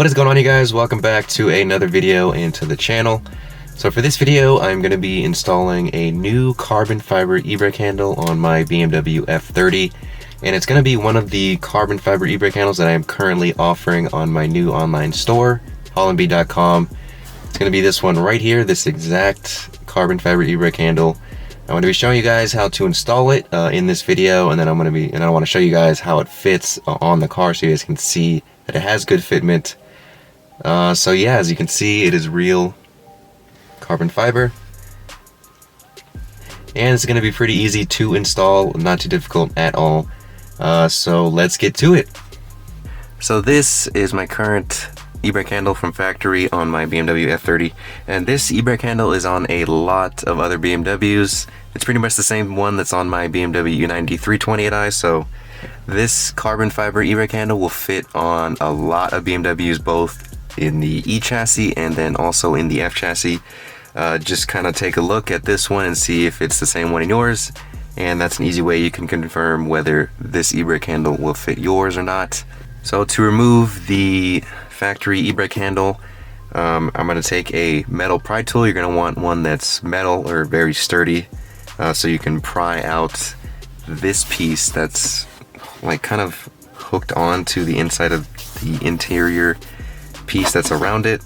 What is going on, you guys? Welcome back to another video and to the channel. So for this video, I'm going to be installing a new carbon fiber e-brake handle on my BMW F30, and it's going to be one of the carbon fiber e-brake handles that I am currently offering on my new online store, hollandb.com. It's going to be this one right here, this exact carbon fiber e-brake handle. I'm going to be showing you guys how to install it in this video, and then I want to show you guys how it fits on the car so you guys can see that it has good fitment. So yeah, as you can see, it is real carbon fiber, and it's going to be pretty easy to install, not too difficult at all. So let's get to it. So this is my current e-brake handle from factory on my BMW F30, and this e-brake handle is on a lot of other BMWs. It's pretty much the same one that's on my BMW U90 328i, so this carbon fiber e-brake handle will fit on a lot of BMWs, both in the E chassis and then also in the F chassis. Just kind of take a look at this one and see if it's the same one in yours, and that's an easy way you can confirm whether this e-brake handle will fit yours or not. So to remove the factory e-brake handle, I'm going to take a metal pry tool. You're going to want one that's metal or very sturdy, so you can pry out this piece that's like kind of hooked on to the inside of the interior piece that's around it.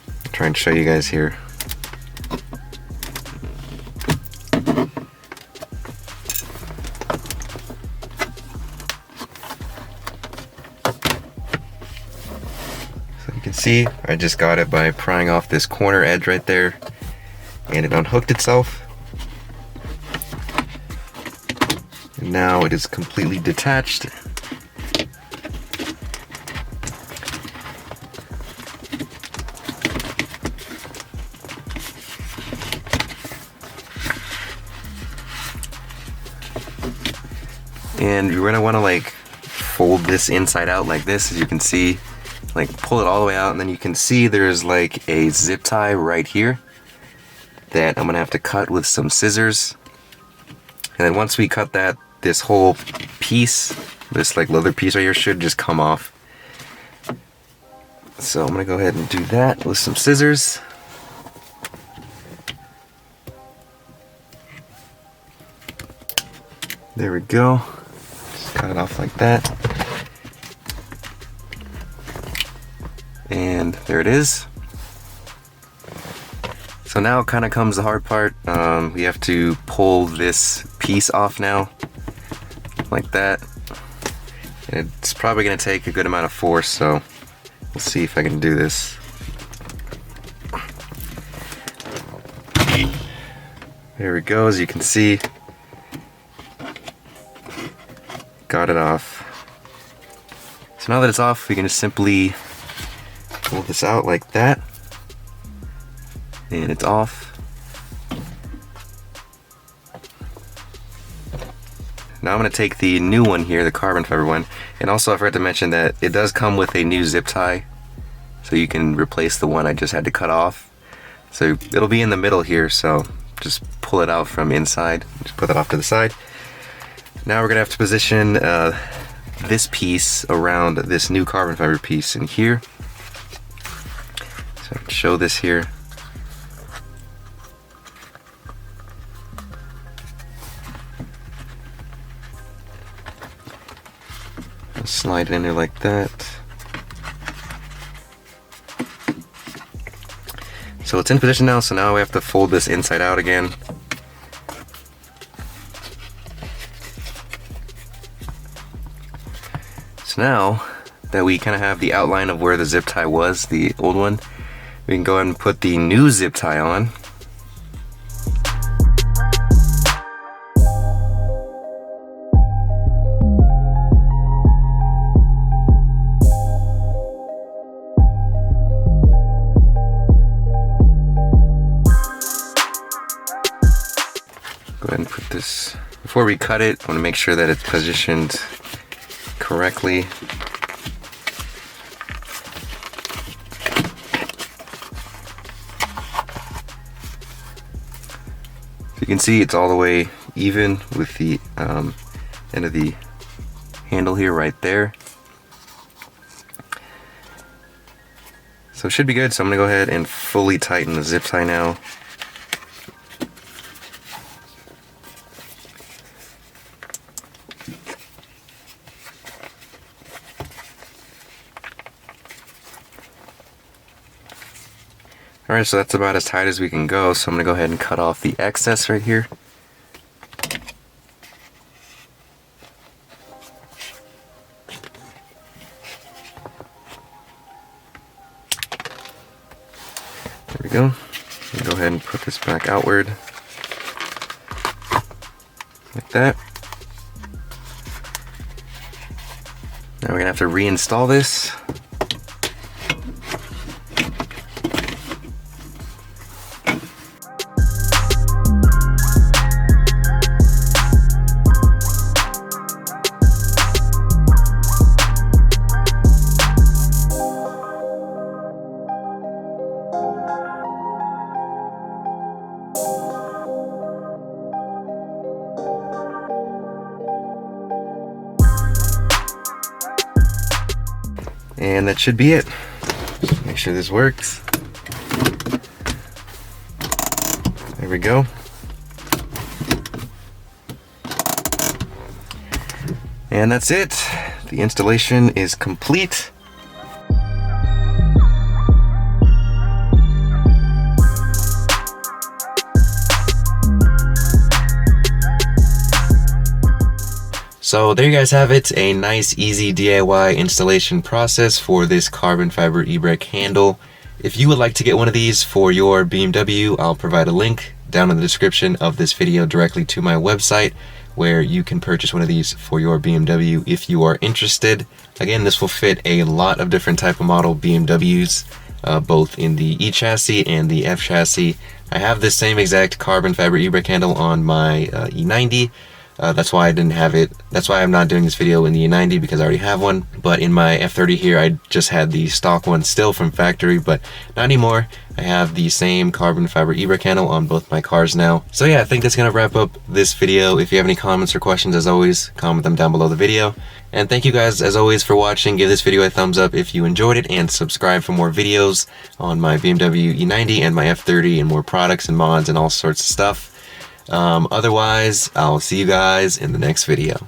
I'm trying to show you guys here. So you can see I just got it by prying off this corner edge right there, and it unhooked itself. And now it is completely detached. And you're gonna want to like fold this inside out like this, as you can see, like pull it all the way out, and then you can see there's like a zip tie right here that I'm gonna have to cut with some scissors. And then once we cut that, this whole piece, this like leather piece right here, should just come off. So I'm gonna go ahead and do that with some scissors. There we go. Just cut it off like that. And there it is. So now kind of comes the hard part. We have to pull this piece off now, like that. And it's probably going to take a good amount of force, so we'll see if I can do this. There we go, as you can see. Got it off. So now that it's off, we can just simply pull this out like that, and it's off. Now I'm going to take the new one here, the carbon fiber one, and also I forgot to mention that it does come with a new zip tie, so you can replace the one I just had to cut off. So it'll be in the middle here, so just pull it out from inside, just put that off to the side. Now we're going to have to position this piece around this new carbon fiber piece in here. So I can show this here. Slide it in there like that. So it's in position now, so now we have to fold this inside out again. So now that we kind of have the outline of where the zip tie was, the old one, we can go ahead and put the new zip tie on. Go ahead and put this, before we cut it, I want to make sure that it's positioned correctly. So you can see it's all the way even with the end of the handle here right there. So it should be good, so I'm gonna go ahead and fully tighten the zip tie now. Alright, so that's about as tight as we can go, so I'm gonna go ahead and cut off the excess right here. There we go. Go ahead and put this back outward like that. Now we're gonna have to reinstall this. And that should be it. Just make sure this works. There we go. And that's it. The installation is complete. So there you guys have it, a nice easy DIY installation process for this carbon fiber e-brake handle. If you would like to get one of these for your BMW, I'll provide a link down in the description of this video directly to my website where you can purchase one of these for your BMW if you are interested. Again, this will fit a lot of different type of model BMWs, both in the E chassis and the F chassis. I have this same exact carbon fiber e-brake handle on my E90. That's why I didn't have it. That's why I'm not doing this video in the E90, because I already have one. But in my F30 here, I just had the stock one still from factory, but not anymore. I have the same carbon fiber e-brake handle on both my cars now. So yeah, I think that's gonna wrap up this video. If you have any comments or questions, as always, comment them down below the video. And thank you guys, as always, for watching. Give this video a thumbs up if you enjoyed it, and subscribe for more videos on my BMW E90 and my F30 and more products and mods and all sorts of stuff. Otherwise, I'll see you guys in the next video.